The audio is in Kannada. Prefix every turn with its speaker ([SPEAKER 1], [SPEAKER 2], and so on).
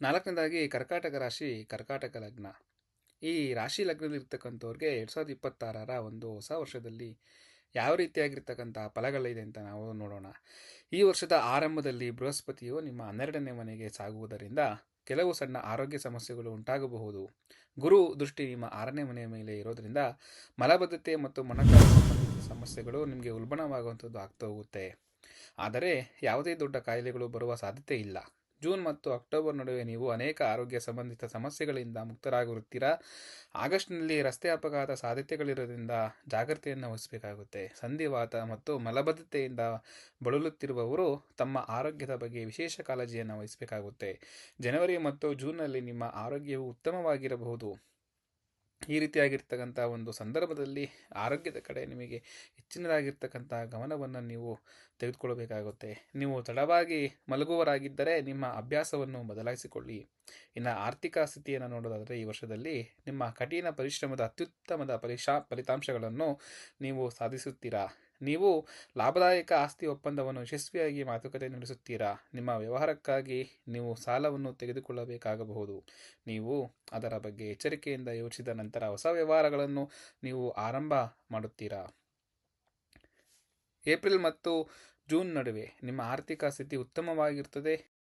[SPEAKER 1] ನಾಲ್ಕನೇದಾಗಿ ಕರ್ಕಾಟಕ ರಾಶಿ, ಕರ್ಕಾಟಕ ಲಗ್ನ. ಈ ರಾಶಿ ಲಗ್ನದಲ್ಲಿರ್ತಕ್ಕಂಥವ್ರಿಗೆ 2026 ಒಂದು ಹೊಸ ವರ್ಷದಲ್ಲಿ ಯಾವ ರೀತಿಯಾಗಿರ್ತಕ್ಕಂಥ ಫಲಗಳಿದೆ ಅಂತ ನಾವು ನೋಡೋಣ. ಈ ವರ್ಷದ ಆರಂಭದಲ್ಲಿ ಬೃಹಸ್ಪತಿಯು ನಿಮ್ಮ 12ನೇ ಮನೆಗೆ ಸಾಗುವುದರಿಂದ ಕೆಲವು ಸಣ್ಣ ಆರೋಗ್ಯ ಸಮಸ್ಯೆಗಳು ಉಂಟಾಗಬಹುದು. ಗುರು ದೃಷ್ಟಿ ನಿಮ್ಮ 6ನೇ ಮನೆಯ ಮೇಲೆ ಇರೋದ್ರಿಂದ ಮಲಬದ್ಧತೆ ಮತ್ತು ಮೊಣಕಾಲು ಸಂಬಂಧಿತ ಸಮಸ್ಯೆಗಳು ನಿಮಗೆ ಉಲ್ಬಣವಾಗುವಂಥದ್ದು ಆಗ್ತಾ ಹೋಗುತ್ತೆ. ಆದರೆ ಯಾವುದೇ ದೊಡ್ಡ ಕಾಯಿಲೆಗಳು ಬರುವ ಸಾಧ್ಯತೆ ಇಲ್ಲ. ಜೂನ್ ಮತ್ತು ಅಕ್ಟೋಬರ್ ನಡುವೆ ನೀವು ಅನೇಕ ಆರೋಗ್ಯ ಸಂಬಂಧಿತ ಸಮಸ್ಯೆಗಳಿಂದ ಮುಕ್ತರಾಗಿರುತ್ತೀರಾ. ಆಗಸ್ಟ್ನಲ್ಲಿ ರಸ್ತೆ ಅಪಘಾತ ಸಾಧ್ಯತೆಗಳಿರೋದ್ರಿಂದ ಜಾಗ್ರತೆಯನ್ನು ವಹಿಸಬೇಕಾಗುತ್ತೆ. ಸಂಧಿವಾತ ಮತ್ತು ಮಲಬದ್ಧತೆಯಿಂದ ಬಳಲುತ್ತಿರುವವರು ತಮ್ಮ ಆರೋಗ್ಯದ ಬಗ್ಗೆ ವಿಶೇಷ ಕಾಳಜಿಯನ್ನು ವಹಿಸಬೇಕಾಗುತ್ತೆ. ಜನವರಿ ಮತ್ತು ಜೂನ್ನಲ್ಲಿ ನಿಮ್ಮ ಆರೋಗ್ಯವು ಉತ್ತಮವಾಗಿರಬಹುದು. ಈ ರೀತಿಯಾಗಿರ್ತಕ್ಕಂಥ ಒಂದು ಸಂದರ್ಭದಲ್ಲಿ ಆರೋಗ್ಯದ ಕಡೆ ನಿಮಗೆ ಹೆಚ್ಚಿನದಾಗಿರ್ತಕ್ಕಂಥ ಗಮನವನ್ನು ನೀವು ತೆಗೆದುಕೊಳ್ಳಬೇಕಾಗುತ್ತೆ. ನೀವು ತಡವಾಗಿ ಮಲಗುವರಾಗಿದ್ದರೆ ನಿಮ್ಮ ಅಭ್ಯಾಸವನ್ನು ಬದಲಾಯಿಸಿಕೊಳ್ಳಿ. ಇನ್ನು ಆರ್ಥಿಕ ಸ್ಥಿತಿಯನ್ನು ನೋಡೋದಾದರೆ ಈ ವರ್ಷದಲ್ಲಿ ನಿಮ್ಮ ಕಠಿಣ ಪರಿಶ್ರಮದ ಅತ್ಯುತ್ತಮದ ಫಲಿತಾಂಶಗಳನ್ನು ನೀವು ಸಾಧಿಸುತ್ತೀರಾ. ನೀವು ಲಾಭದಾಯಕ ಆಸ್ತಿ ಒಪ್ಪಂದವನ್ನು ಯಶಸ್ವಿಯಾಗಿ ಮಾತುಕತೆ ನಡೆಸುತ್ತೀರಾ. ನಿಮ್ಮ ವ್ಯವಹಾರಕ್ಕಾಗಿ ನೀವು ಸಾಲವನ್ನು ತೆಗೆದುಕೊಳ್ಳಬೇಕಾಗಬಹುದು. ನೀವು ಅದರ ಬಗ್ಗೆ ಎಚ್ಚರಿಕೆಯಿಂದ ಯೋಚಿಸಿದ ನಂತರ ಹೊಸ ವ್ಯವಹಾರಗಳನ್ನು ನೀವು ಆರಂಭ ಮಾಡುತ್ತೀರಾ. ಏಪ್ರಿಲ್ ಮತ್ತು ಜೂನ್ ನಡುವೆ ನಿಮ್ಮ ಆರ್ಥಿಕ ಸ್ಥಿತಿ ಉತ್ತಮವಾಗಿರುತ್ತದೆ.